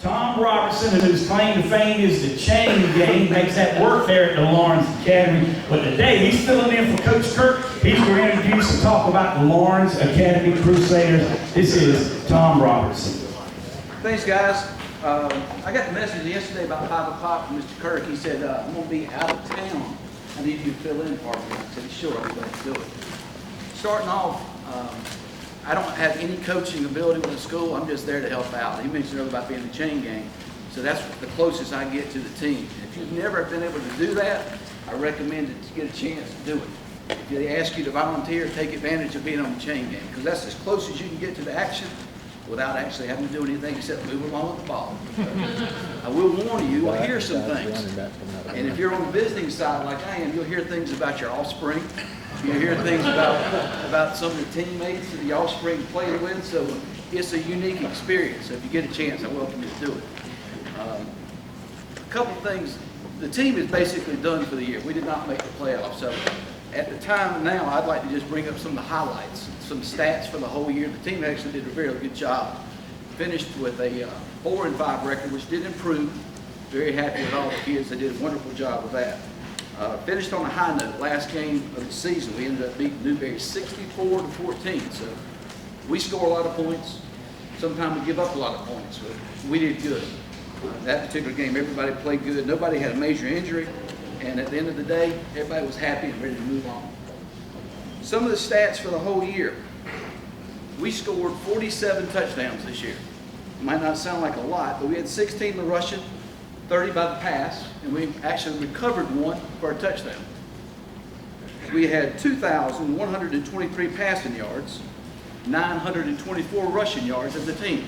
Tom Robertson, whose claim to fame is the chain game, makes that work there at the Lawrence Academy. But today, he's filling in for Coach Kirk. He's going to introduce and talk about the Lawrence Academy Crusaders. This is Tom Robertson. Thanks, guys. I got the message yesterday about 5 o'clock from Mr. Kirk. He said, I'm going to be out of town. I need you to fill in for me. I said, sure, I'll be glad to do it. Starting off, I don't have any coaching ability with the school. I'm just there to help out. He mentioned earlier about being the chain gang. So that's the closest I get to the team. If you've never been able to do that, I recommend that you get a chance to do it. If they ask you to volunteer, take advantage of being on the chain gang, because that's as close as you can get to the action without actually having to do anything except move along with the ball. I will warn you, you'll hear some things. And if you're on the visiting side like I am, you'll hear things about your offspring. You hear things about some of the teammates that the offspring played with, so it's a unique experience. So if you get a chance, I welcome you to do it. A couple of things. The team is basically done for the year. We did not make the playoffs, so at the time now, I'd like to just bring up some of the highlights, some stats for the whole year. The team actually did a very good job. Finished with a 4-5 record, which did improve. Very happy with all the kids. They did a wonderful job with that. Finished on a high note. Last game of the season, we ended up beating Newberry 64-14. So we score a lot of points. Sometimes we give up a lot of points, but we did good. That particular game, everybody played good. Nobody had a major injury. And at the end of the day, everybody was happy and ready to move on. Some of the stats for the whole year. We scored 47 touchdowns this year. It might not sound like a lot, but we had 16 in the rushing, 30 by the pass, and we actually recovered one for a touchdown. We had 2,123 passing yards, 924 rushing yards as a team,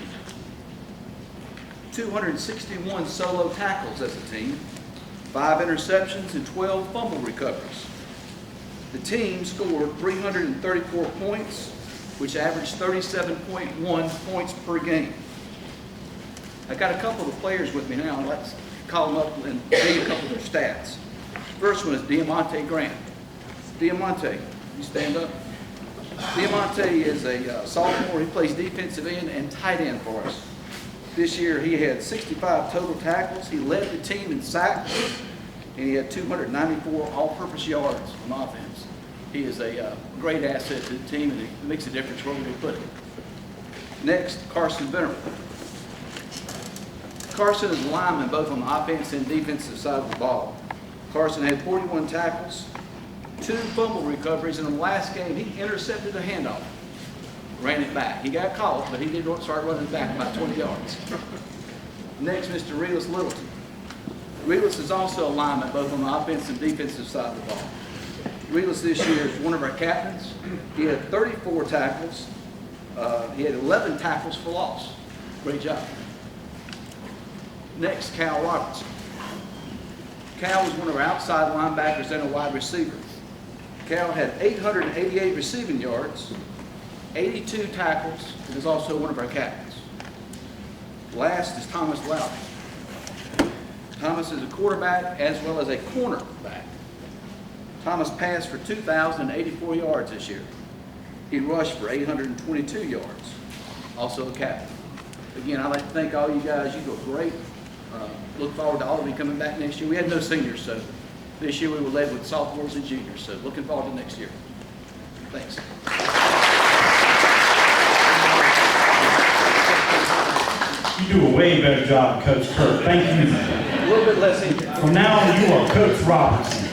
261 solo tackles as a team, 5 interceptions and 12 fumble recoveries. The team scored 334 points, which averaged 37.1 points per game. I got a couple of players with me now. Let's call them up and tell you a couple of their stats. First one is Diamante Grant. Diamante, you stand up. Diamante is a sophomore. He plays defensive end and tight end for us. This year he had 65 total tackles. He led the team in sacks, and he had 294 all-purpose yards on offense. He is a great asset to the team, and it makes a difference where we put him. Next, Carson Venerable. Carson is a lineman both on the offense and defensive side of the ball. Carson had 41 tackles, 2 fumble recoveries, and in the last game he intercepted a handoff, ran it back. He got caught, but he did start running back about 20 yards. Next, Mr. Relis Littleton. Relis is also a lineman both on the offensive and defensive side of the ball. Relis this year is one of our captains. He had 34 tackles. He had 11 tackles for loss. Great job. Next, Cal Robertson. Cal was one of our outside linebackers and a wide receiver. Cal had 888 receiving yards, 82 tackles, and is also one of our captains. Last is Thomas Lowry. Thomas is a quarterback as well as a cornerback. Thomas passed for 2,084 yards this year. He rushed for 822 yards. Also a captain. Again, I'd like to thank all you guys. You go great. Look forward to all of you coming back next year. We had no seniors, so this year we were led with sophomores and juniors. So looking forward to next year. Thanks. You do a way better job, Coach Kirk. Thank you. A little bit less injured. From now on, you are Coach Robertson.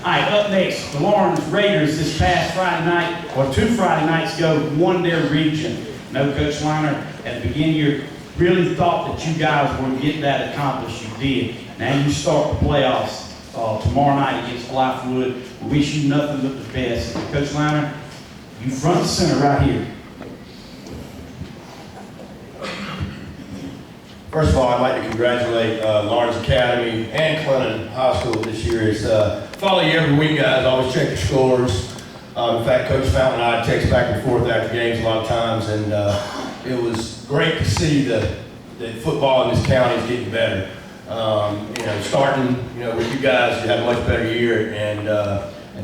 All right, up next, the Lawrence Raiders this past Friday night, or 2 Friday nights ago, won their region. No, Coach Liner, at the beginning you really thought that you guys would get that accomplished. You did. Now you start the playoffs tomorrow night against Blythewood. We wish you nothing but the best. And Coach Liner, you front and center right here. First of all, I'd like to congratulate Lawrence Academy and Clinton High School this year. It's follow you every week, guys. Always check the scores. In fact, Coach Fountain and I text back and forth after games a lot of times, and it was great to see that football in this county is getting better. Starting with you guys, you had a much better year and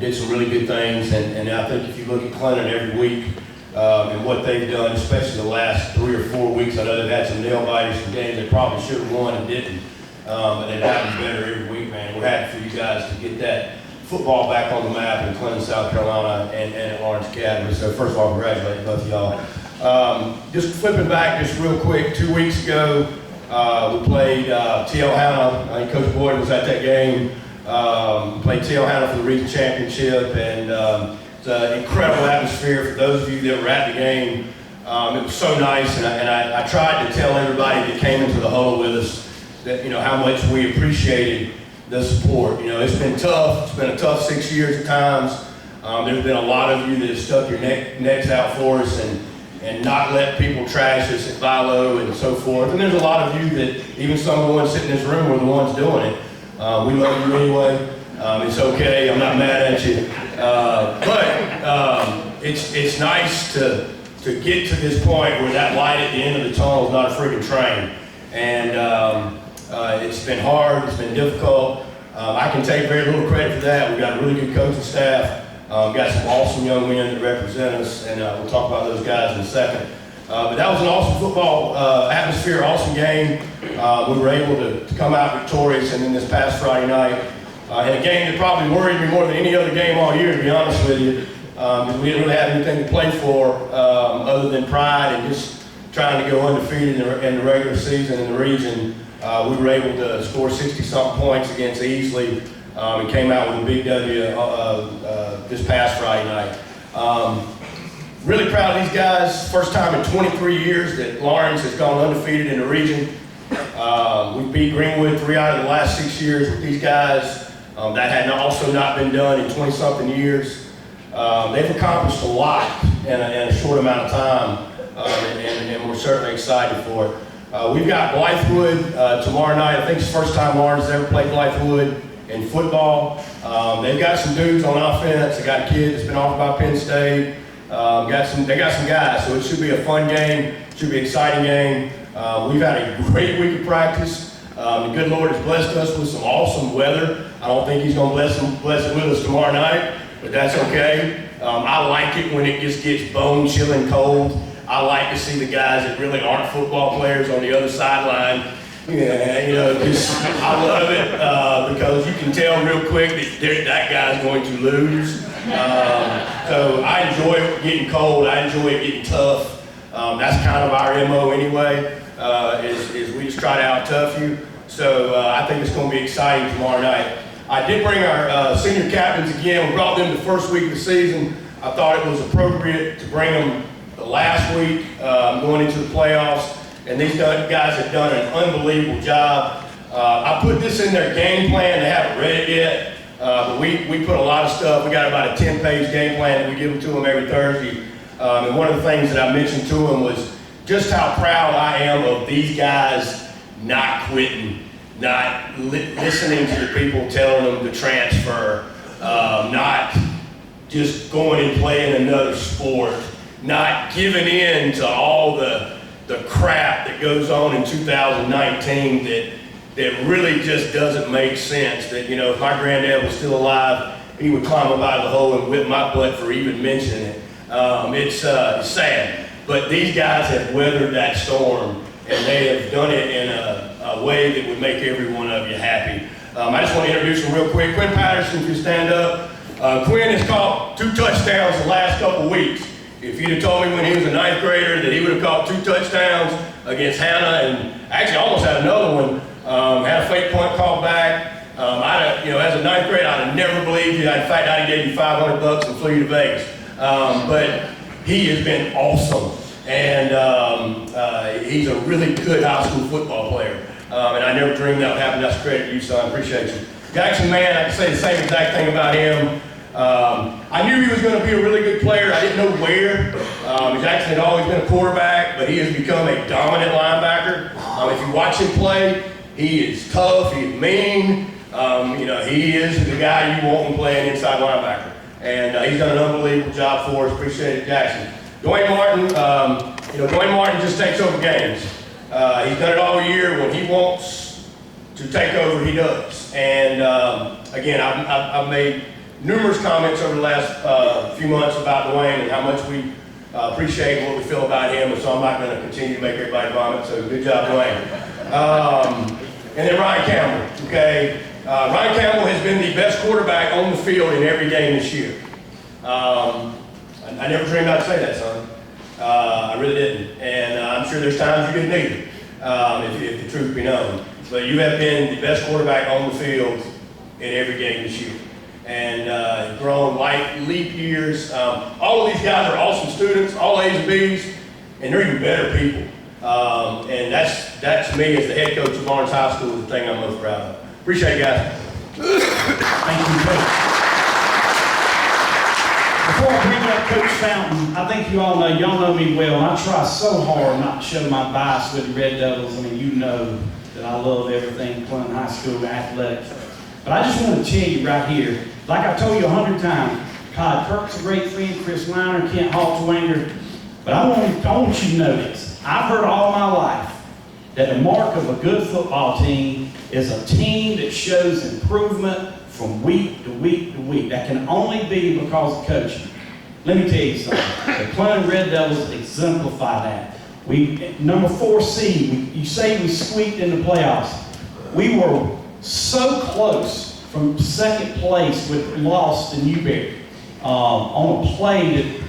did some really good things. And I think if you look at Clinton every week, and what they've done, especially the last 3 or 4 weeks. I know they've had some nail biters, some games they probably should have won and didn't, but they've gotten better every week, man. We're happy for you guys to get that football back on the map in Clinton, South Carolina, and at Lawrence Academy. So first of all, congratulations both of y'all. Just flipping back just real quick, 2 weeks ago, we played T.L. Hannah. I think Coach Boyd was at that game. Played T.L. Hannah for the region championship, and it's an incredible atmosphere for those of you that were at the game. It was so nice, and I tried to tell everybody that came into the huddle with us that, you know, how much we appreciated the support. You know, it's been tough. It's been a tough 6 years at times. There's been a lot of you that have stuck your necks out for us and not let people trash us at Vilo and so forth. And there's a lot of you that, even some of the ones sitting in this room, were the ones doing it. We love you anyway. It's okay. I'm not mad at you. But it's nice to get to this point where that light at the end of the tunnel is not a freaking train. And it's been hard. It's been difficult. I can take very little credit for that. We've got a really good coaching staff. We've got some awesome young men that represent us, and we'll talk about those guys in a second. But that was an awesome football atmosphere, awesome game. We were able to come out victorious, and then this past Friday night, in a game that probably worried me more than any other game all year, to be honest with you. We didn't really have anything to play for other than pride and just trying to go undefeated in the regular season in the region. We were able to score 60-something points against Easley and came out with a big W this past Friday night. Really proud of these guys. First time in 23 years that Lawrence has gone undefeated in the region. We beat Greenwood 3 out of the last 6 years with these guys. That had also not been done in 20-something years. They've accomplished a lot in a short amount of time, and we're certainly excited for it. We've got Blythewood tomorrow night. I think it's the first time Lawrence has ever played Blythewood in football. They've got some dudes on offense. They got a kid that's been offered by Penn State. They got some guys, so it should be a fun game. It should be an exciting game. We've had a great week of practice. The good Lord has blessed us with some awesome weather. I don't think He's going to bless it with us tomorrow night, but that's okay. I like it when it just gets bone-chilling cold. I like to see the guys that really aren't football players on the other sideline. Yeah, you know, I love it because you can tell real quick that that guy's going to lose. So I enjoy it getting cold. I enjoy it getting tough. That's kind of our MO anyway, is we just try to out-tough you. So I think it's going to be exciting tomorrow night. I did bring our senior captains again. We brought them the first week of the season. I thought it was appropriate to bring them the last week going into the playoffs. And these guys have done an unbelievable job. I put this in their game plan. They haven't read it yet. But we put a lot of stuff. We got about a 10-page game plan that we give to them every Thursday. And one of the things that I mentioned to them was just how proud I am of these guys not quitting, not listening to the people telling them to transfer, not just going and playing another sport, not giving in to all the crap that goes on in 2019 that really just doesn't make sense. That, you know, if my granddad was still alive, he would climb up out of the hole and whip my butt for even mentioning it. It's sad, but these guys have weathered that storm, and they have done it in a way that would make every one of you happy. I just want to introduce them real quick. Quinn Patterson, if you stand up. Quinn has caught 2 touchdowns the last couple weeks. If you'd have told me when he was a 9th grader that he would have caught 2 touchdowns against Hannah, and actually almost had another one, had a fake punt called back. As a 9th grader, I'd have never believed you. In fact, I'd have gave you $500 and flew you to Vegas. But he has been awesome, and he's a really good high school football player. And I never dreamed that would happen. That's credit to you, son. I appreciate you. Jackson, man, I can say the same exact thing about him. I knew he was going to be a really good player. I didn't know where. Jackson had always been a quarterback, but he has become a dominant linebacker. If you watch him play, he is tough, he is mean. He is the guy you want him playing inside linebacker. And he's done an unbelievable job for us. Appreciate it, Jackson. Dwayne Martin just takes over games. He's done it all year. When he wants to take over, he does. And again, I've made numerous comments over the last few months about Dwayne and how much we appreciate what we feel about him, and so I'm not going to continue to make everybody vomit, so good job, Dwayne. And then Ryan Campbell, okay? Ryan Campbell has been the best quarterback on the field in every game this year. I never dreamed I'd say that, son. I really didn't. And I'm sure there's times you didn't either, if the truth be known. But you have been the best quarterback on the field in every game this year. And grown leap years. All of these guys are awesome students, all A's and B's, and they're even better people. And that's me as the head coach of Lawrence High School, the thing I'm most proud of. Appreciate it, guys. Thank you, Coach. Before I bring up Coach Fountain, I think y'all know me well, and I try so hard not to show my bias with the Red Devils. I mean, you know that I love everything Clinton High School athletics. But I just want to tell you right here, like I've told you 100 times, Todd Kirk's a great friend, Chris Liner, Kent Haltiwanger, but I want you to know this. I've heard all my life that the mark of a good football team is a team that shows improvement from week to week to week. That can only be because of coaching. Let me tell you something. The Clinton Red Devils exemplify that. Number 4 seed, you say we squeaked in the playoffs. We were so close from second place with loss to Newberry on a play that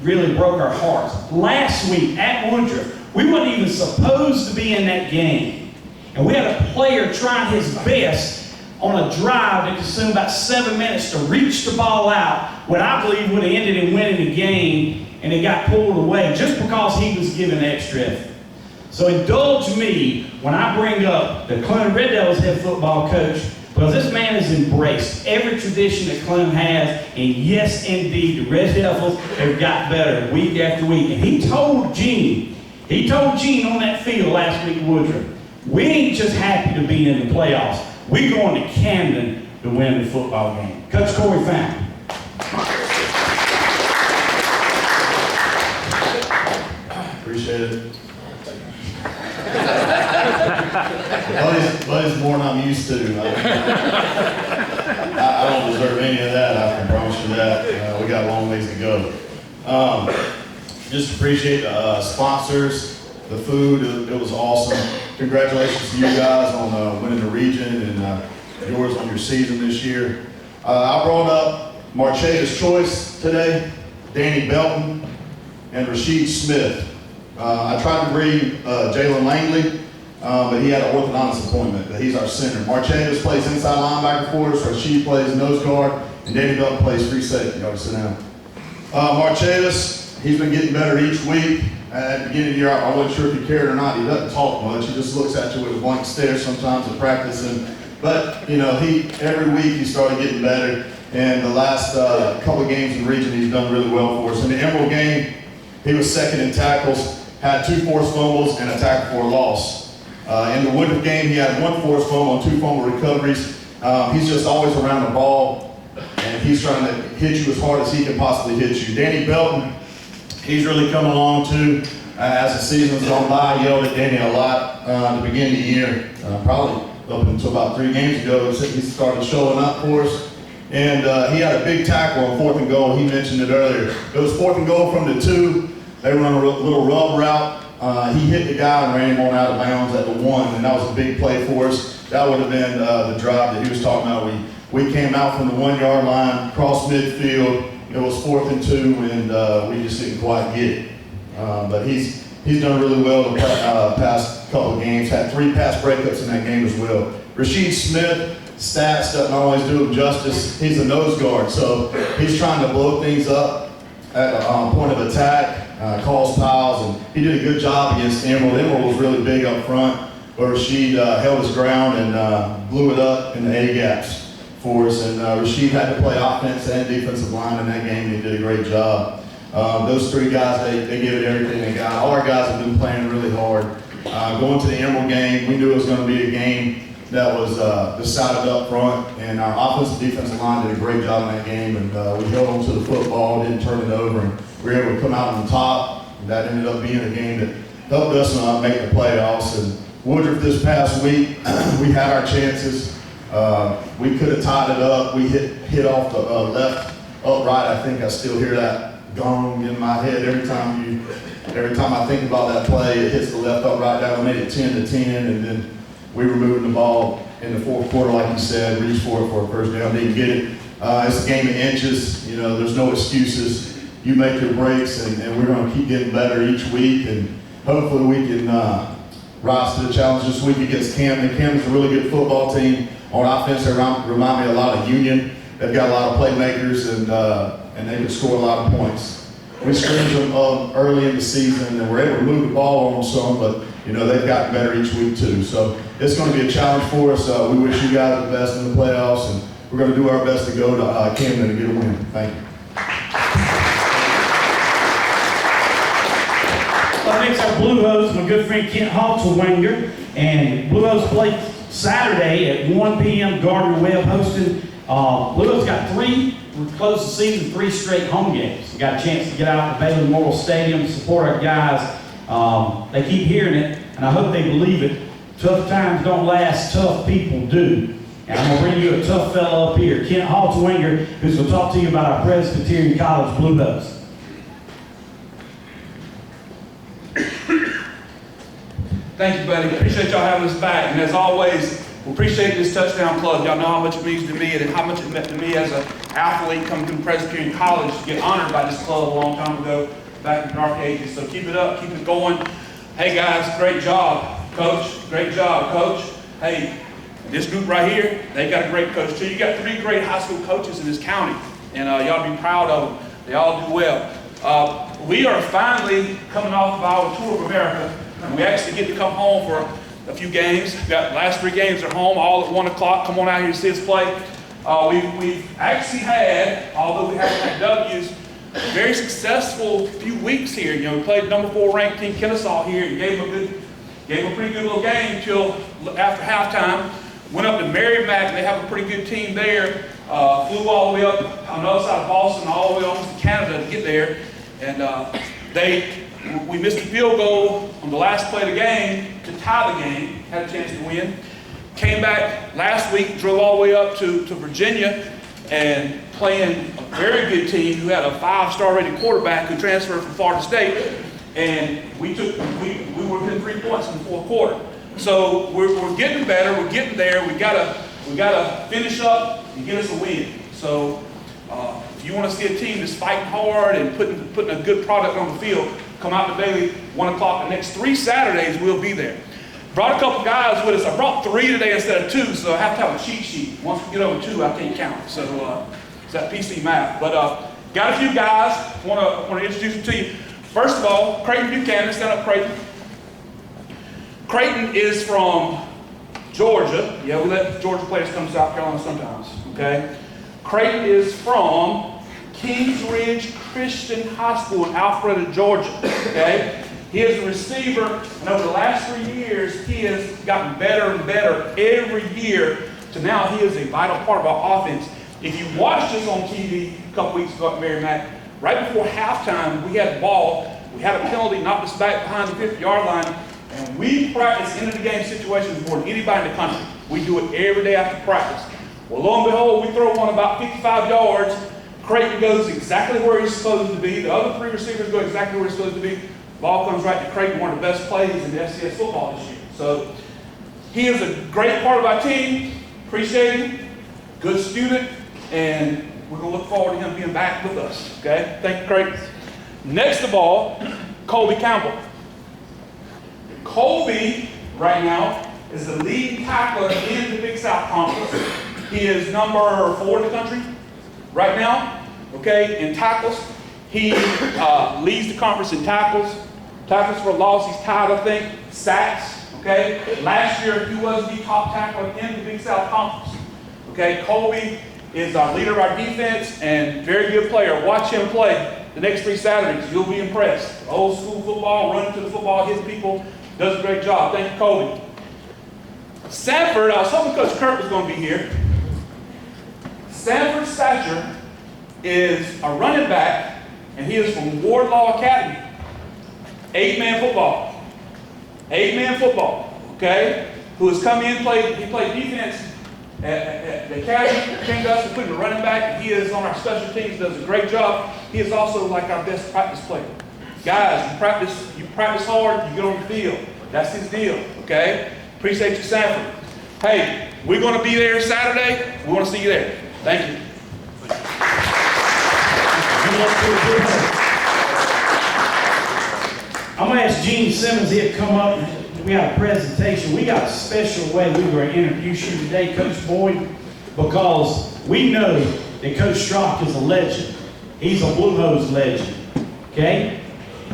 really broke our hearts. Last week at Woodruff, we weren't even supposed to be in that game. And we had a player trying his best on a drive that consumed about 7 minutes to reach the ball out, what I believe would have ended in winning the game, and it got pulled away just because he was given extra effort. So indulge me when I bring up the Clinton Red Devils head football coach, because this man has embraced every tradition that Clinton has, and yes, indeed, the Red Devils have got better week after week. And he told Gene on that field last week at Woodruff, we ain't just happy to be in the playoffs. We're going to Camden to win the football game. Coach Corey Fountain. Appreciate it. Buddy's more than I'm used to. I don't deserve any of that, I can promise you that. We got a long ways to go. Just appreciate the sponsors, the food, it was awesome. Congratulations to you guys on winning the region and yours on your season this year. I brought up Marchetta's choice today, Danny Belton and Rasheed Smith. I tried to bring Jalen Langley, but he had an orthodontist appointment, but he's our center. Marchetta's plays inside linebacker for us, Rasheed plays nose guard, and Danny Belton plays free safety. Y'all sit down. Marchetta's, he's been getting better each week. At the beginning of the year, I wasn't sure if he cared or not. He doesn't talk much. He just looks at you with a blank stare sometimes at practice. But you know, every week he started getting better. And the last couple of games in the region, he's done really well for us. In the Emerald game, he was second in tackles, had 2 forced fumbles and a tackle for a loss. In the Woodruff game, he had 1 forced fumble and 2 fumble recoveries. He's just always around the ball, and he's trying to hit you as hard as he can possibly hit you. Danny Belton, he's really come along too. As the season's gone by, I yelled at Danny a lot at the beginning of the year, probably up until about 3 games ago. He started showing up for us. And he had a big tackle on 4th and goal. He mentioned it earlier. It was 4th and goal from the 2. They run a little rub route. He hit the guy and ran him on out of bounds at the 1, and that was a big play for us. That would have been the drive that he was talking about. We came out from the 1-yard line, crossed midfield. It was 4th and 2, and we just didn't quite get it. But he's done really well the past couple of games. Had 3 pass breakups in that game as well. Rasheed Smith, stats doesn't always do him justice. He's a nose guard, so he's trying to blow things up at the point of attack, calls fouls, and he did a good job against Emerald. Emerald was really big up front, but Rasheed held his ground and blew it up in the A-gaps for us. And Rasheed had to play offense and defensive line in that game, and he did a great job. Those 3 guys, they give it everything they got. All our guys have been playing really hard. Going to the Emerald game, we knew it was going to be a game that was decided up front, and our offensive defensive line did a great job in that game, and we held on to the football, didn't turn it over, and we were able to come out on top. That ended up being a game that helped us make the playoffs. And Woodruff this past week, we had our chances. We could have tied it up. We hit off the left upright. I think I still hear that gong in my head every time I think about that play. It hits the left up, right down. I made it 10-10, and then we were moving the ball in the fourth quarter, like you said, reached for it for a first down, didn't get it. It's a game of inches. You know, there's no excuses. You make your breaks, and we're going to keep getting better each week, and hopefully we can rise to the challenge this week against Camden. Camden's a really good football team. On offense, they remind me a lot of Union. They've got a lot of playmakers, and they can score a lot of points. We screamed them early in the season, and we're able to move the ball on them some, but you know they've gotten better each week too. So it's going to be a challenge for us. We wish you guys the best in the playoffs, and we're going to do our best to go to Camden and get a win. Thank you. Up next, our Blue Hose, my good friend Kent Haltiwanger, and Blue Hose play Saturday at 1 p.m. Gardner Webb hosting. Blue Hose got we closed the season 3 straight home games. We got a chance to get out to Baylor Memorial Stadium, support our guys. They keep hearing it, and I hope they believe it. Tough times don't last, tough people do. And I'm going to bring you a tough fella up here, Kent Haltiwanger, who's going to talk to you about our Presbyterian College Blue Hose. Thank you, buddy. Appreciate y'all having us back. And as always, we appreciate this touchdown club. Y'all know how much it means to me and how much it meant to me as an athlete coming through Presbyterian College to get honored by this club a long time ago, back in the dark ages. So keep it up, keep it going. Hey guys, great job, coach. Great job, coach. Hey, this group right here, they got a great coach too. You got 3 great high school coaches in this county, and y'all be proud of them. They all do well. We are finally coming off of our tour of America. And we actually get to come home for a few games. We've got the last 3 games are home, all at 1 o'clock. Come on out here to see us play. We've actually had, although we haven't had W's, a very successful few weeks here. You know, we played number 4 ranked team Kennesaw here and gave them a pretty good little game until after halftime. Went up to Merrimack. They have a pretty good team there. Flew all the way up on the other side of Boston, all the way almost to Canada to get there. And we missed a field goal on the last play of the game to tie the game. Had a chance to win. Came back last week, drove all the way up to Virginia, and playing a very good team who had a 5-star rated quarterback who transferred from Florida State. And we were within 3 points in the 4th quarter. So we're getting better. We're getting there. We gotta finish up and get us a win. So if you want to see a team that's fighting hard and putting a good product on the field, come out to Bailey 1 o'clock. The next 3 Saturdays we'll be there. Brought a couple guys with us. I brought 3 today instead of 2, so I have to have a cheat sheet. Once we get over 2, I can't count. So it's that PC math. But got a few guys. Want to introduce them to you. First of all, Creighton Buchanan. Stand up, Creighton. Creighton is from Georgia. Yeah, we let Georgia players come to South Carolina sometimes. Okay. Creighton is from Kings Ridge Christian High School in Alpharetta, Georgia. Okay? He is a receiver, and over the last 3 years, he has gotten better and better every year to now he is a vital part of our offense. If you watched us on TV a couple weeks ago at Merrimack, right before halftime, we had the ball. We had a penalty, knocked us back behind the 50-yard line, and we practice end-of-the-game situations more than anybody in the country. We do it every day after practice. Well, lo and behold, we throw one about 55 yards. Creighton goes exactly where he's supposed to be. The other 3 receivers go exactly where he's supposed to be. Ball comes right to Creighton, one of the best plays in the FCS football this year. So he is a great part of our team. Appreciate him. Good student. And we're going to look forward to him being back with us. Okay? Thank you, Creighton. Next of all, Colby Campbell. Colby, right now, is the lead tackler in the Big South Conference. He is number 4 in the country right now, okay, in tackles. He leads the conference in tackles. Tackles for loss, he's tied, I think. Sacks, okay. Last year, he was the top tackler in the Big South Conference. Okay, Colby is our leader of our defense and very good player. Watch him play the next 3 Saturdays. You'll be impressed. Old school football, running to the football, hitting people. Does a great job. Thank you, Colby. Sanford, I was hoping Coach Kurt was going to be here. Sanford Satcher is a running back, and he is from Wardlaw Academy. 8-man football. 8-man football, okay? Who has come in, he played defense at the academy. Ken Gus, including the running back, he is on our special teams, does a great job. He is also like our best practice player. Guys, you practice hard, you get on the field. That's his deal, okay? Appreciate you, Sanford. Hey, we're going to be there Saturday. We want to see you there. Thank you. I'm going to ask Gene Simmons here to come up. We got a presentation. We got a special way we were going to introduce you today, Coach Boyd, because we know that Coach Strock is a legend. He's a Blue Hose legend, okay?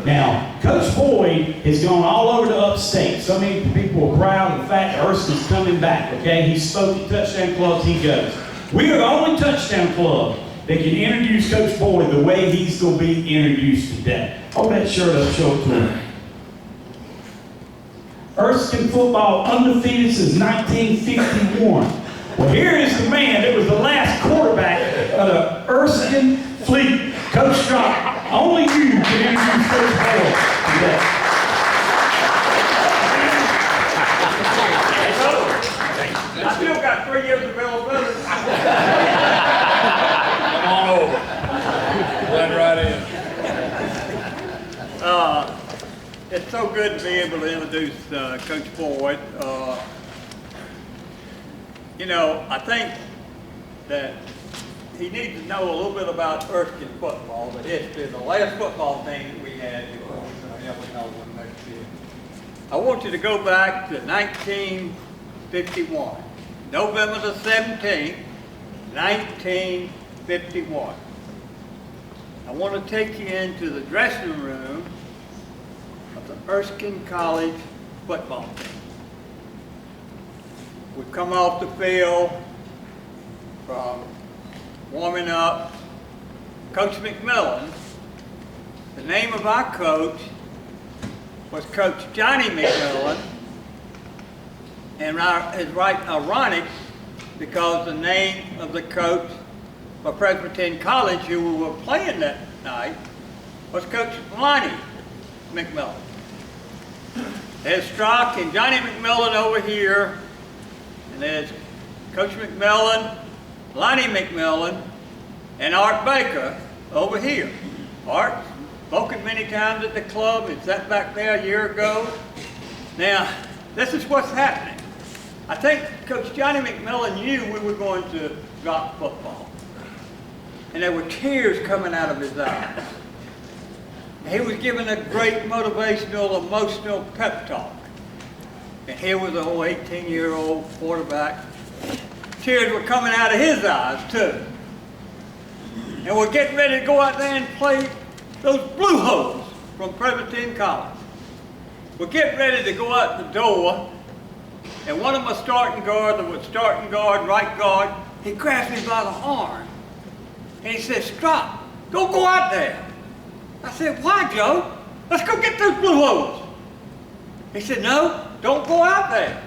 Now, Coach Boyd has gone all over the upstate. So many people are proud of the fact that Erskine's coming back, okay? He spoke at touchdown clubs, he goes. We are the only touchdown club that can introduce Coach Boyd the way he's going to be introduced today. Hold that shirt up, show it to him. Erskine football undefeated since 1951. Well, here is the man that was the last quarterback of the Erskine Fleet. Coach Strock, only you can introduce Coach Boyd today. I still got 3 years of availability. Come on over. Blend right in. It's so good to be able to introduce Coach Boyd. You know, I think that he needs to know a little bit about Erskine football, the history. The last football team that we had, I want you to go back to 1951. November the 17th, 1951. I want to take you into the dressing room of the Erskine College football team. We've come off the field from warming up. Coach McMillan, the name of our coach was Coach Johnny McMillan, and it's right ironic because the name of the coach for Presbyterian College who we were playing that night was Coach Lonnie McMillan. There's Strock and Johnny McMillan over here, and there's Coach McMillan, Lonnie McMillan, and Art Baker over here. Art, spoken many times at the club, and sat back there a year ago. Now, this is what's happening. I think Coach Johnny McMillan knew we were going to drop football. And there were tears coming out of his eyes. He was giving a great motivational, emotional pep talk. And here was an old 18-year-old quarterback. Tears were coming out of his eyes, too. And we're getting ready to go out there and play those Blue Hose from Presbyterian College. We're getting ready to go out the door, and one of my starting guard, right guard, he grabs me by the arm. And he said, "Stop, don't go out there." I said, "Why, Joe? Let's go get those Blue Hose." He said, "No, don't go out there.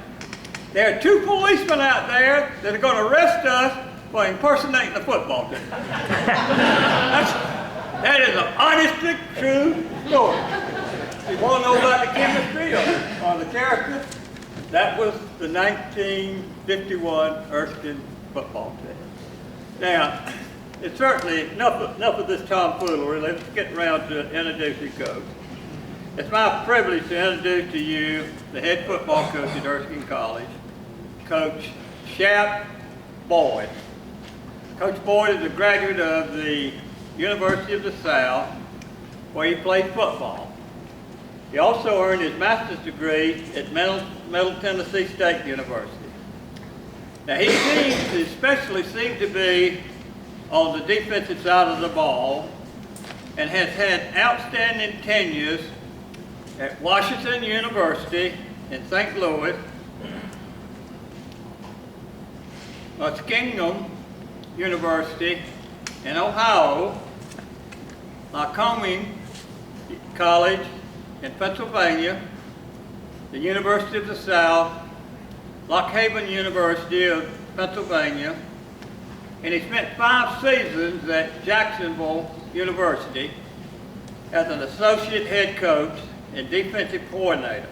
There are 2 policemen out there that are going to arrest us for impersonating the football team." That is an honest, true story. If you want to know about the chemistry or the character, that was the 1951 Erskine football team. Now, it's certainly enough of this tomfoolery. Let's get around to introducing Coach. It's my privilege to introduce to you the head football coach at Erskine College, Coach Shap Boyd. Coach Boyd is a graduate of the University of the South, where he played football. He also earned his master's degree at Middle Tennessee State University. Now he especially seemed to be on the defensive side of the ball and has had outstanding tenures at Washington University in St. Louis, Muskingum University in Ohio, Lycoming College in Pennsylvania, the University of the South, Lock Haven University of Pennsylvania, and he spent 5 seasons at Jacksonville University as an associate head coach and defensive coordinator.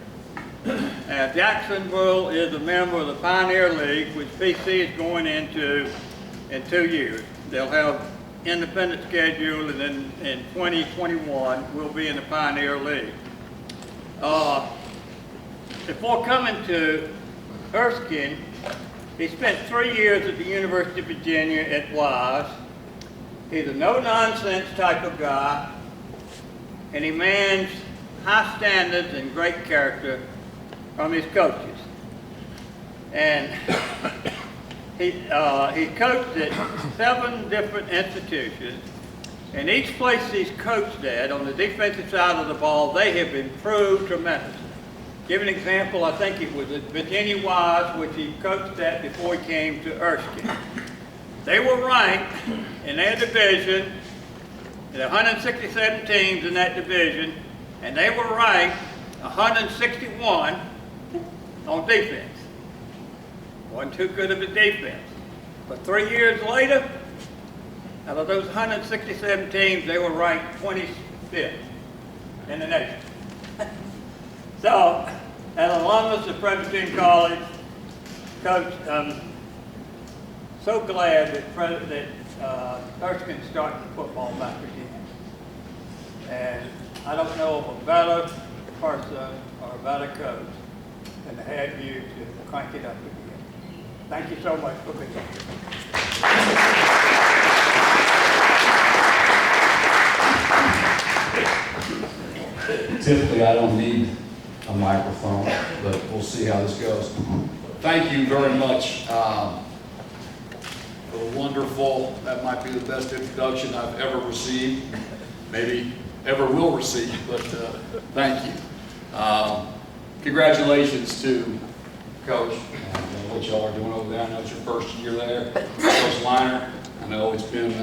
Jacksonville is a member of the Pioneer League, which PC is going into in 2 years. They'll have independent schedule, and then in 2021, we'll be in the Pioneer League. Before coming to Erskine, he spent 3 years at the University of Virginia at Wise. He's a no-nonsense type of guy, and he mans high standards and great character from his coaches. And he coached at 7 different institutions, and each place he's coached at, on the defensive side of the ball, they have improved tremendously. Give an example, I think it was at Virginia Wise, which he coached at before he came to Erskine. They were ranked in their division, there are 167 teams in that division, and they were ranked 161 on defense. Wasn't too good of a defense. But 3 years later, out of those 167 teams, they were ranked 25th in the nation. So, as an alumnus of Presbyterian College, Coach, I'm so glad that Erskine's starting the football back again. And I don't know of a better person or a better coach than to have you to crank it up again. Thank you so much for being here. Typically, I don't need a microphone, but we'll see how this goes. Thank you very much for the wonderful, that might be the best introduction I've ever received, maybe ever will receive, but thank you. Congratulations to Coach and what y'all are doing over there. I know it's your first year there. Coach Liner, I know it's been,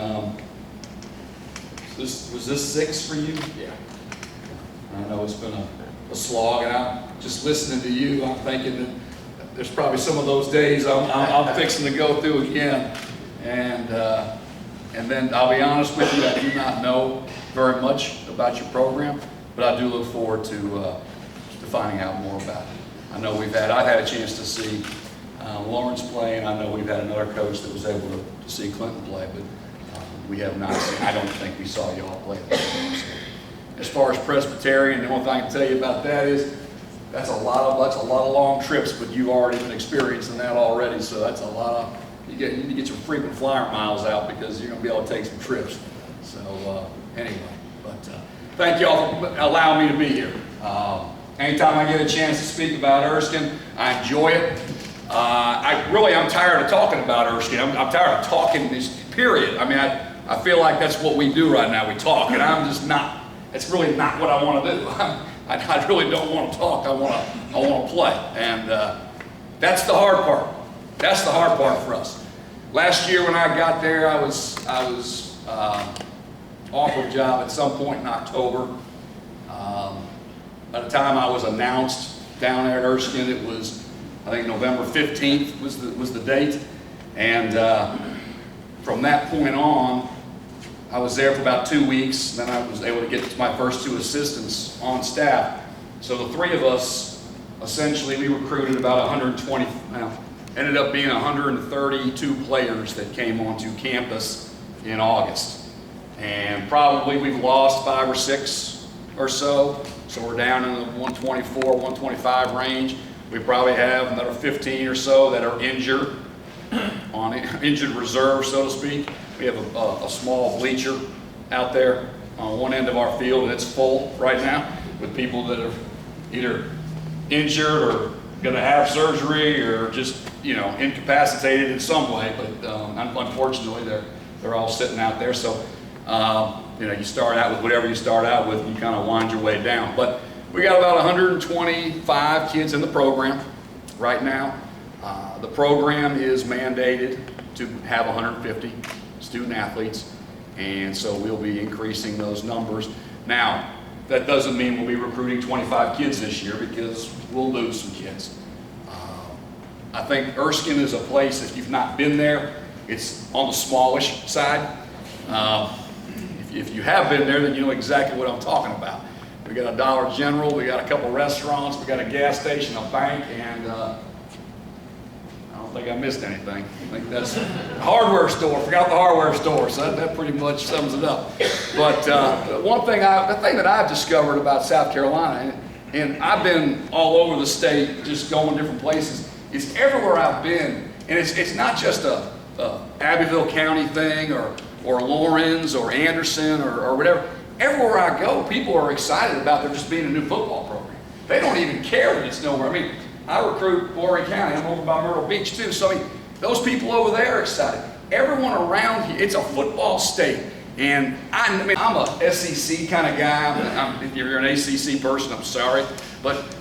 was this 6 for you? Yeah. I know it's been a slog, and I'm just listening to you, I'm thinking that there's probably some of those days I'm fixing to go through again. And then I'll be honest with you, I do not know very much about your program, but I do look forward to finding out more about it. I know I've had a chance to see Lawrence play, and I know we've had another coach that was able to see Clinton play, but we have not seen, I don't think we saw y'all play that game. So, as far as Presbyterian, the only thing I can tell you about that is that's a lot of long trips, but you've already been experiencing that already, so that's a lot of, you need to get your frequent flyer miles out because you're going to be able to take some trips. So anyway, but thank y'all for allowing me to be here. Anytime I get a chance to speak about Erskine, I enjoy it. I'm tired of talking about Erskine. I'm tired of talking this period. I mean, I feel like that's what we do right now. We talk, and I'm just not. It's really not what I want to do. I really don't want to talk. I want to play, and that's the hard part. That's the hard part for us. Last year when I got there, I was offered a job at some point in October. By the time I was announced down there at Erskine, it was, I think, November 15th was the date, and from that point on, I was there for about 2 weeks. Then I was able to get my first 2 assistants on staff. So the 3 of us, essentially, we recruited about 120. Ended up being 132 players that came onto campus in August. And probably we've lost 5 or 6 or so. So we're down in the 124, 125 range. We probably have another 15 or so that are injured, on injured reserve, so to speak. We have a small bleacher out there on one end of our field, and it's full right now with people that are either injured or going to have surgery or just, incapacitated in some way, but unfortunately they're all sitting out there. So, you start out with whatever you start out with, and you kind of wind your way down. But we got about 125 kids in the program right now. The program is mandated to have 150 student athletes, and so we'll be increasing those numbers. Now, that doesn't mean we'll be recruiting 25 kids this year because we'll lose some kids. I think Erskine is a place, if you've not been there, it's on the smallish side. If you have been there, then you know exactly what I'm talking about. we got a Dollar General, we got a couple restaurants, we got a gas station, a bank, and I don't think I missed anything. I think that's a hardware store. Forgot the hardware store, so that pretty much sums it up. But the thing that I've discovered about South Carolina, and I've been all over the state, just going different places, is everywhere I've been, and it's not just a Abbeville County thing or Lawrence or Anderson or whatever. Everywhere I go, people are excited about there just being a new football program. They don't even care that it's nowhere. I mean, I recruit Warren County. I'm over by Myrtle Beach too. So I mean, those people over there are excited. Everyone around here, it's a football state. And I'm a SEC kind of guy. If you're an ACC person, I'm sorry. But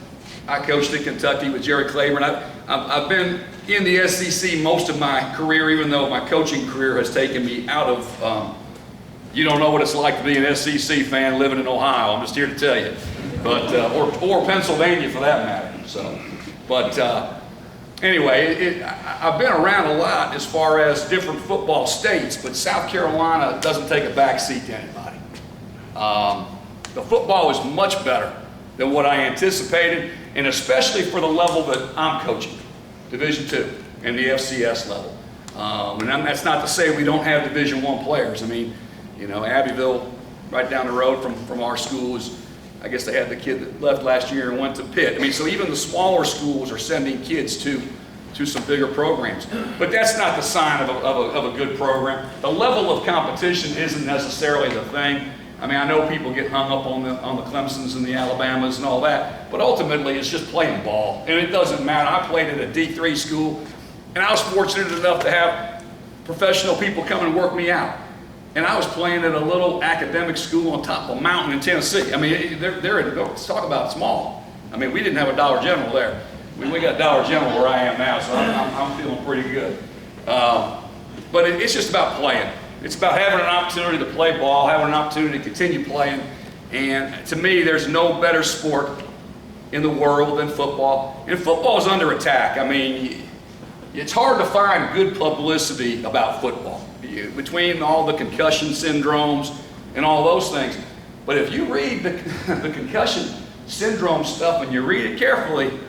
I coached at Kentucky with Jerry Claiborne. I've been in the SEC most of my career, even though my coaching career has taken me out of, you don't know what it's like to be an SEC fan living in Ohio. I'm just here to tell you. But, or Pennsylvania for that matter. So, but anyway, I've been around a lot as far as different football states, but South Carolina doesn't take a back seat to anybody. The football is much better than what I anticipated, and especially for the level that I'm coaching, Division II and the FCS level. And that's not to say we don't have Division I players. I mean, you know, Abbeville, right down the road from our school, I guess they had the kid that left last year and went to Pitt. I mean, so even the smaller schools are sending kids to some bigger programs. But that's not the sign of a good program. The level of competition isn't necessarily the thing. I mean, I know people get hung up on the Clemsons and the Alabamas and all that, but ultimately it's just playing ball. And it doesn't matter. I played at a D3 school, and I was fortunate enough to have professional people come and work me out. And I was playing at a little academic school on top of a mountain in Tennessee. I mean, let's talk about small. I mean, we didn't have a Dollar General there. We got Dollar General where I am now, so I'm feeling pretty good. But it's just about playing. It's about having an opportunity to play ball, having an opportunity to continue playing. And to me, there's no better sport in the world than football. And football is under attack. I mean, it's hard to find good publicity about football, between all the concussion syndromes and all those things. But if you read the concussion syndrome stuff and you read it carefully,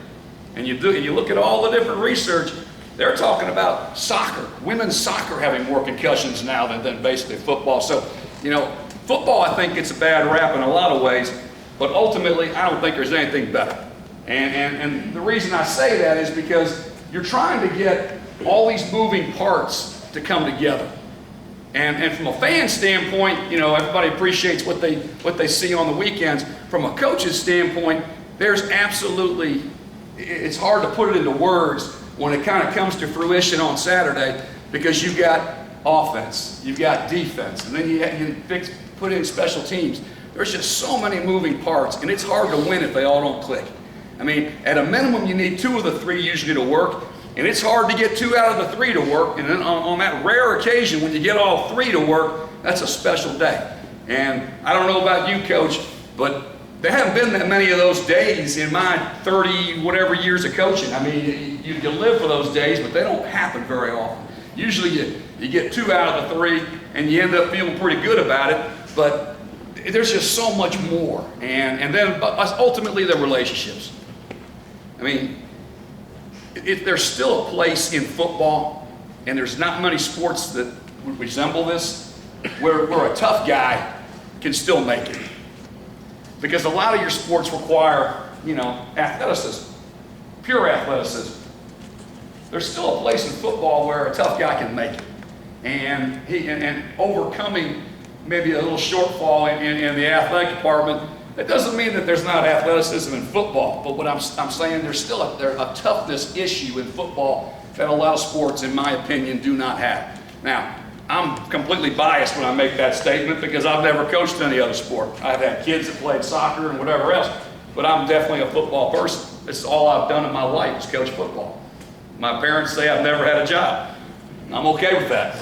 and you look at all the different research, they're talking about soccer, women's soccer having more concussions now than basically football. So, you know, football I think gets a bad rap in a lot of ways, but ultimately I don't think there's anything better. And the reason I say that is because you're trying to get all these moving parts to come together. And from a fan standpoint, you know, everybody appreciates what they see on the weekends. From a coach's standpoint, there's absolutely, it's hard to put it into words when it kind of comes to fruition on Saturday, because you've got offense, you've got defense, and then you put in special teams. There's just so many moving parts, and it's hard to win if they all don't click. I mean, at a minimum, you need 2 of the 3 usually to work, and it's hard to get 2 out of the 3 to work, and then on that rare occasion when you get all 3 to work, that's a special day. And I don't know about you, Coach, but there haven't been that many of those days in my 30 whatever years of coaching. I mean, you live for those days, but they don't happen very often. Usually you get 2 out of the 3 and you end up feeling pretty good about it, but there's just so much more. And then ultimately the relationships. I mean, there's still a place in football, and there's not many sports that would resemble this, where a tough guy can still make it. Because a lot of your sports require, you know, athleticism, pure athleticism. There's still a place in football where a tough guy can make it. And overcoming maybe a little shortfall in the athletic department, that doesn't mean that there's not athleticism in football. But what I'm saying, there's still a toughness issue in football that a lot of sports, in my opinion, do not have. Now, I'm completely biased when I make that statement because I've never coached any other sport. I've had kids that played soccer and whatever else, but I'm definitely a football person. This is all I've done in my life is coach football. My parents say I've never had a job. I'm okay with that.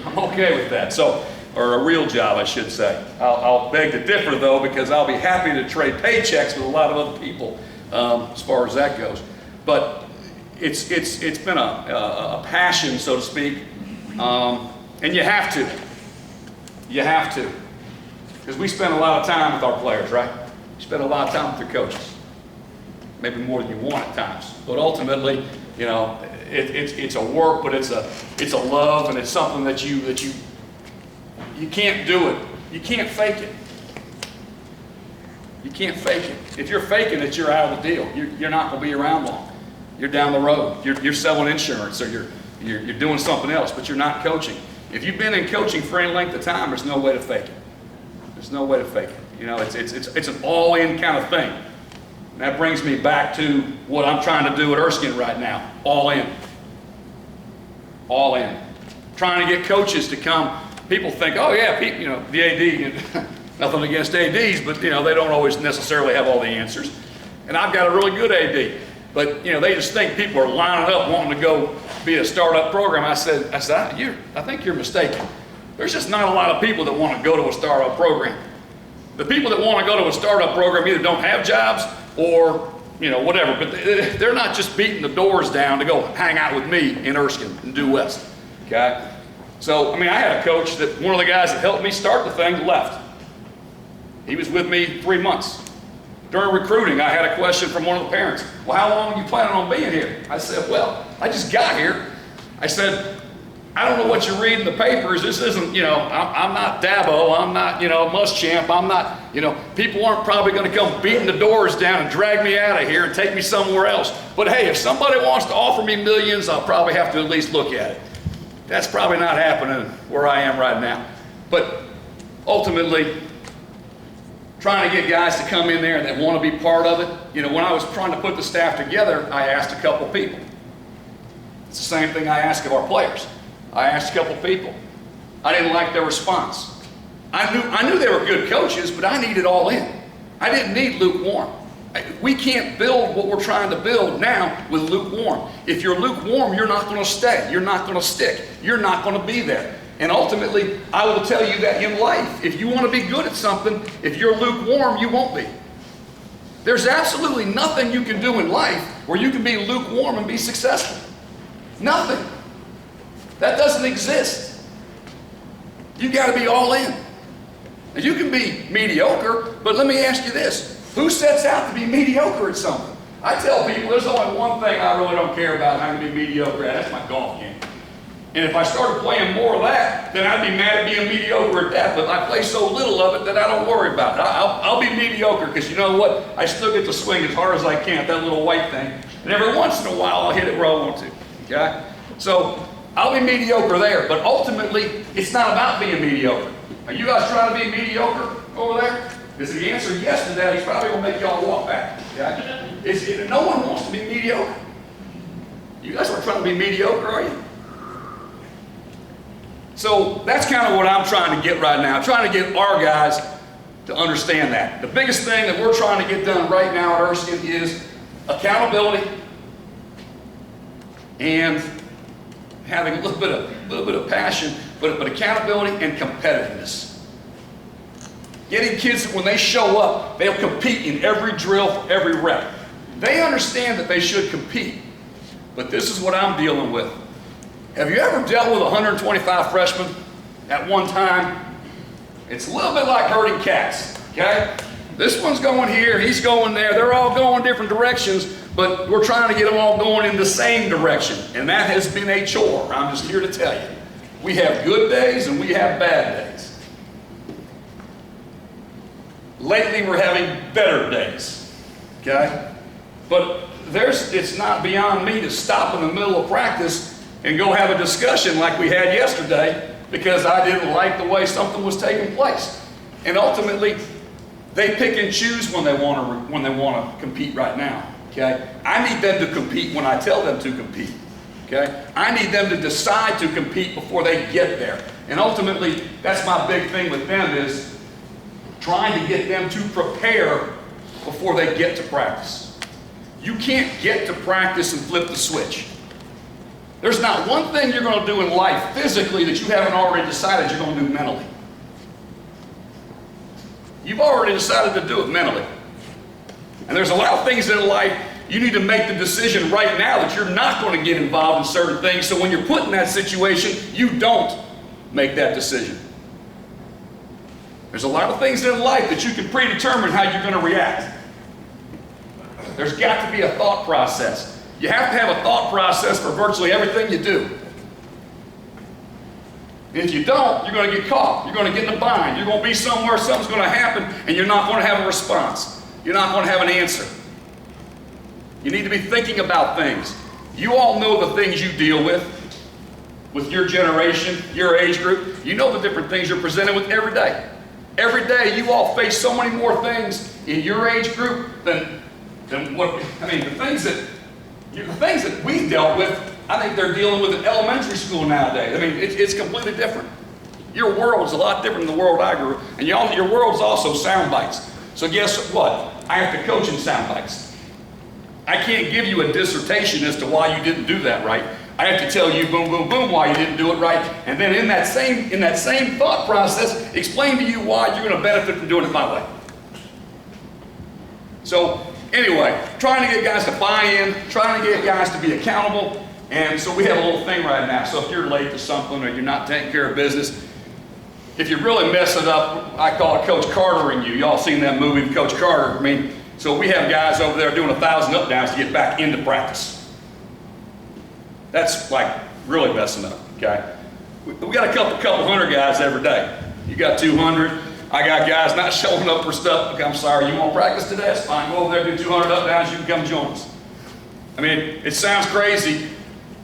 I'm okay with that. So, or a real job, I should say. I'll beg to differ though, because I'll be happy to trade paychecks with a lot of other people as far as that goes. But it's been a passion, so to speak. And you have to, because we spend a lot of time with our players, right? You spend a lot of time with your coaches. Maybe more than you want at times. But ultimately, you know, it's a work, but it's a love, and it's something that you can't do it. You can't fake it. You can't fake it. If you're faking it, you're out of the deal. You're not going to be around long. You're down the road. You're selling insurance, or you're doing something else, but you're not coaching. If you've been in coaching for any length of time, there's no way to fake it. There's no way to fake it. You know, it's an all-in kind of thing. And that brings me back to what I'm trying to do at Erskine right now. All in. All in. Trying to get coaches to come. People think, oh yeah, you know, the AD, nothing against ADs, but you know, they don't always necessarily have all the answers. And I've got a really good AD. But you know, they just think people are lining up wanting to go be a startup program. I said, I think you're mistaken. There's just not a lot of people that want to go to a startup program. The people that want to go to a startup program either don't have jobs or, you know, whatever, but they're not just beating the doors down to go hang out with me in Erskine and Due West, okay? So, I mean, I had a coach that one of the guys that helped me start the thing left. He was with me 3 months. During recruiting, I had a question from one of the parents. Well, how long are you planning on being here? I said, well, I just got here. I said, I don't know what you read in the papers. This isn't, you know, I'm not Dabo. I'm not, you know, Muschamp. I'm not, you know, people aren't probably going to come beating the doors down and drag me out of here and take me somewhere else. But hey, if somebody wants to offer me millions, I'll probably have to at least look at it. That's probably not happening where I am right now. But ultimately, trying to get guys to come in there and that want to be part of it. You know, when I was trying to put the staff together, I asked a couple people. It's the same thing I ask of our players. I asked a couple people. I didn't like their response. I knew they were good coaches, but I needed all in. I didn't need lukewarm. We can't build what we're trying to build now with lukewarm. If you're lukewarm, you're not going to stay. You're not going to stick. You're not going to be there. And ultimately, I will tell you that in life, if you want to be good at something, if you're lukewarm, you won't be. There's absolutely nothing you can do in life where you can be lukewarm and be successful. Nothing. That doesn't exist. You got to be all in. Now, you can be mediocre, but let me ask you this. Who sets out to be mediocre at something? I tell people there's only one thing I really don't care about having to be mediocre at. That's my golf game. And if I started playing more of that, then I'd be mad at being mediocre at that. But I play so little of it that I don't worry about it. I'll be mediocre because you know what? I still get to swing as hard as I can, that little white thing. And every once in a while, I'll hit it where I want to. Okay? So I'll be mediocre there. But ultimately, it's not about being mediocre. Are you guys trying to be mediocre over there? Because if the answer is yes to that, he's probably going to make y'all walk back. Okay? No one wants to be mediocre. You guys aren't trying to be mediocre, are you? So that's kind of what I'm trying to get right now. I'm trying to get our guys to understand that. The biggest thing that we're trying to get done right now at Erskine is accountability and having a little bit of passion, but accountability and competitiveness. Getting kids that when they show up, they'll compete in every drill for every rep. They understand that they should compete, but this is what I'm dealing with. Have you ever dealt with 125 freshmen at one time? It's a little bit like herding cats, okay? This one's going here, he's going there, they're all going different directions, but we're trying to get them all going in the same direction, and that has been a chore. I'm just here to tell you. We have good days and we have bad days. Lately we're having better days, okay? But it's not beyond me to stop in the middle of practice and go have a discussion like we had yesterday because I didn't like the way something was taking place. And ultimately, they pick and choose when they want to compete right now. Okay? I need them to compete when I tell them to compete. Okay? I need them to decide to compete before they get there. And ultimately, that's my big thing with them is trying to get them to prepare before they get to practice. You can't get to practice and flip the switch. There's not one thing you're going to do in life physically that you haven't already decided you're going to do mentally. You've already decided to do it mentally. And there's a lot of things in life you need to make the decision right now that you're not going to get involved in certain things. So when you're put in that situation, you don't make that decision. There's a lot of things in life that you can predetermine how you're going to react. There's got to be a thought process. You have to have a thought process for virtually everything you do. If you don't, you're going to get caught. You're going to get in a bind. You're going to be somewhere, something's going to happen, and you're not going to have a response. You're not going to have an answer. You need to be thinking about things. You all know the things you deal with your generation, your age group. You know the different things you're presented with every day. Every day you all face so many more things in your age group than what, I mean, the things that we dealt with, I think they're dealing with in elementary school nowadays. I mean, it's completely different. Your world is a lot different than the world I grew up. And your world is also sound bites. So guess what? I have to coach in sound bites. I can't give you a dissertation as to why you didn't do that right. I have to tell you, boom, boom, boom, why you didn't do it right. And then in that same thought process, explain to you why you're going to benefit from doing it my way. So anyway, trying to get guys to buy in, trying to get guys to be accountable. And so we have a little thing right now. So if you're late to something or you're not taking care of business, if you really mess it up, I call it Coach Cartering you. Y'all seen that movie, Coach Carter? I mean, so we have guys over there doing 1,000 up downs to get back into practice. That's like really messing up, okay? We got a couple hundred guys every day. You got 200. I got guys not showing up for stuff. I'm sorry, you want to practice today? That's fine. Go over there, do 200 up downs. You can come join us. I mean, it sounds crazy,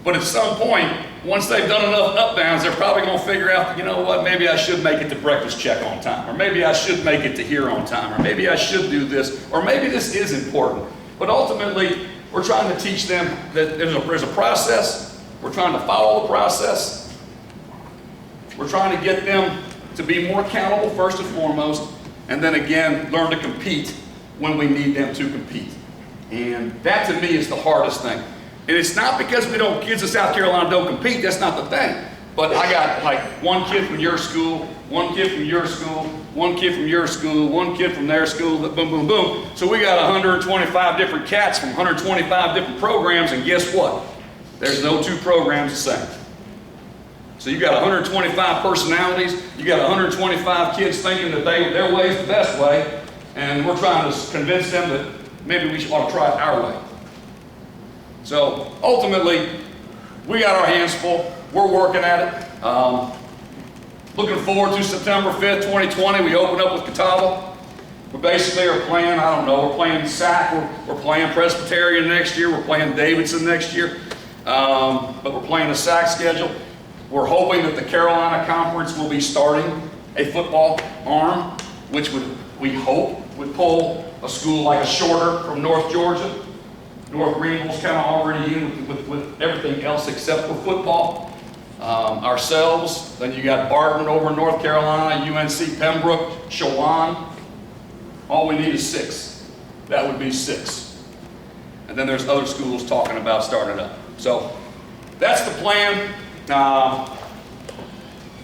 but at some point, once they've done enough up downs, they're probably going to figure out, you know what, maybe I should make it to breakfast check on time, or maybe I should make it to here on time, or maybe I should do this, or maybe this is important. But ultimately, we're trying to teach them that there's a process. We're trying to follow the process. We're trying to get them to be more accountable first and foremost, and then again, learn to compete when we need them to compete. And that to me is the hardest thing. And it's not because kids in South Carolina don't compete, that's not the thing. But I got like one kid from your school, one kid from your school, one kid from your school, one kid from their school, boom, boom, boom. So we got 125 different cats from 125 different programs, and guess what? There's no two programs the same. So you got 125 personalities, you got 125 kids thinking that their way is the best way, and we're trying to convince them that maybe we ought to try it our way. So ultimately, we got our hands full. We're working at it. Looking forward to September 5th, 2020. We open up with Ckub. We basically are playing, I don't know, we're playing SAC, we're playing Presbyterian next year, we're playing Davidson next year, but we're playing the SAC schedule. We're hoping that the Carolina Conference will be starting a football arm, which we hope would pull a school like a Shorter from North Georgia. North Greenville's kind of already in with everything else except for football. Ourselves, then you got Barton over in North Carolina, UNC Pembroke, Shawan. All we need is 6. That would be 6. And then there's other schools talking about starting up. So that's the plan.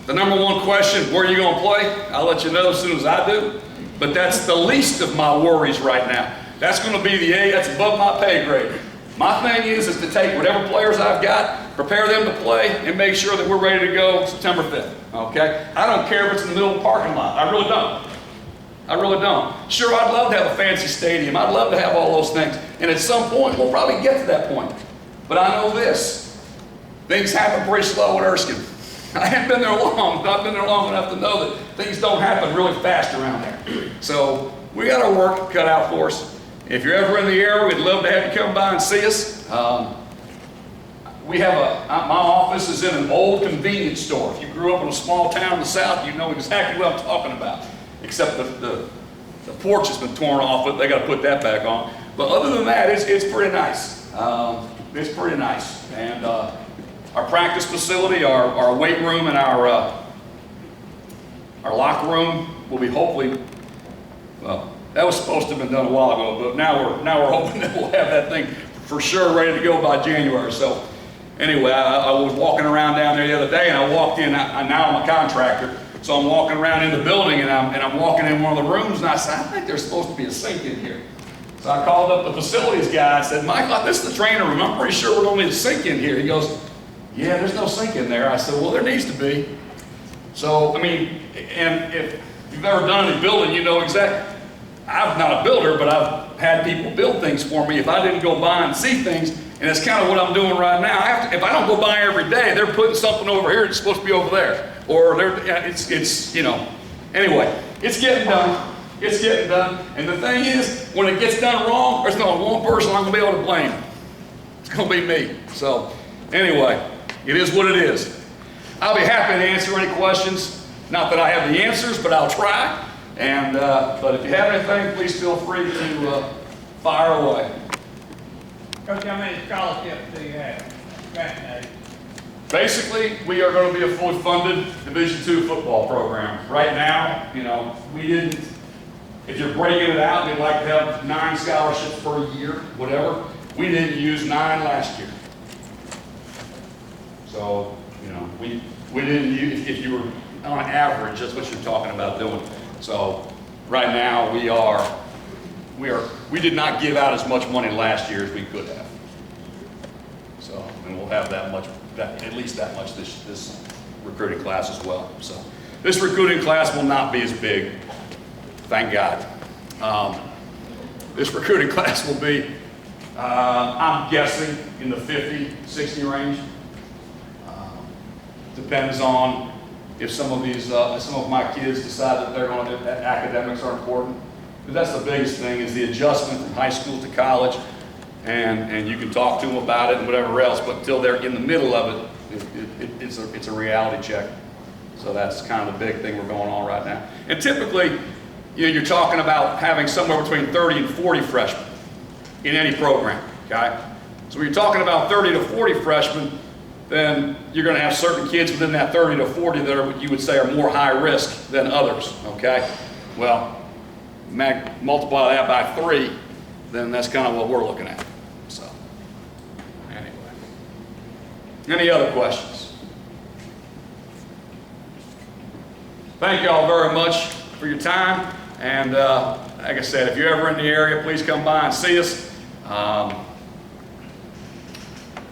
The number one question, where are you going to play? I'll let you know as soon as I do. But that's the least of my worries right now. That's going to be that's above my pay grade. My thing is to take whatever players I've got, prepare them to play, and make sure that we're ready to go September 5th, okay? I don't care if it's in the middle of the parking lot. I really don't. I really don't. Sure, I'd love to have a fancy stadium. I'd love to have all those things. And at some point, we'll probably get to that point. But I know this. Things happen pretty slow at Erskine. I haven't been there long, but I've been there long enough to know that things don't happen really fast around there. So we got our work cut out for us. If you're ever in the area, we'd love to have you come by and see us. We have my office is in an old convenience store. If you grew up in a small town in the South, you know exactly what I'm talking about. Except the porch has been torn off, but they got to put that back on. But other than that, it's pretty nice. It's pretty nice. And our practice facility, our weight room, and our locker room will be hopefully, well, that was supposed to have been done a while ago, but now we're hoping that we'll have that thing for sure ready to go by January. So anyway, I was walking around down there the other day, and I walked in. Now I'm a contractor, so I'm walking around in the building, and I'm walking in one of the rooms, and I said, I think there's supposed to be a sink in here. So I called up the facilities guy. I said, Mike, this is the trainer room. I'm pretty sure we're going to need a sink in here. He goes, yeah, there's no sink in there. I said, well, there needs to be. So, I mean, and If you've ever done any building, you know exactly. I'm not a builder, but I've had people build things for me. If I didn't go by and see things, and that's kind of what I'm doing right now. If I don't go by every day, they're putting something over here that's supposed to be over there. Or it's you know, anyway, it's getting done. It's getting done. And the thing is, when it gets done wrong, there's not one person I'm gonna be able to blame. It's gonna be me. So anyway, it is what it is. I'll be happy to answer any questions. Not that I have the answers, but I'll try. And but if you have anything, please feel free to fire away. Coach, how many scholarships do you have? Graduated. Basically, we are going to be a fully funded Division II football program. Right now, you know, we didn't, if you're breaking it out, we'd like to have 9 scholarships per year, whatever. We didn't use 9 last year. So, you know, we didn't use, if you were on average, that's what you're talking about doing. So, right now, we did not give out as much money last year as we could have. So, and we'll have that much, at least that much this recruiting class as well. So, this recruiting class will not be as big, thank God. This recruiting class will be, I'm guessing, in the 50, 60 range. Depends on if some of my kids decide that they're going to, that academics are important. Because that's the biggest thing, is the adjustment from high school to college, and you can talk to them about it and whatever else, but until they're in the middle of it, it's a reality check. So that's kind of the big thing we're going on right now. And typically, you know, you're talking about having somewhere between 30 and 40 freshmen in any program, okay? So when you're talking about 30 to 40 freshmen, then you're going to have certain kids within that 30 to 40 that are, you would say, are more high risk than others, okay? Well, multiply that by 3, then that's kind of what we're looking at. So, anyway. Any other questions? Thank you all very much for your time. And like I said, if you're ever in the area, please come by and see us.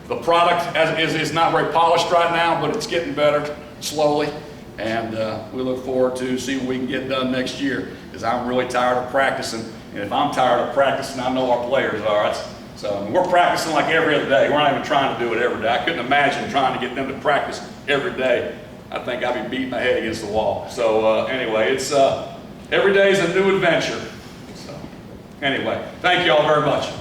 The product is not very polished right now, but it's getting better slowly. And we look forward to see what we can get done next year, because I'm really tired of practicing. And if I'm tired of practicing, I know our players are. So we're practicing like every other day. We're not even trying to do it every day. I couldn't imagine trying to get them to practice every day. I think I'd be beating my head against the wall. So anyway, it's every day is a new adventure. So anyway, thank you all very much.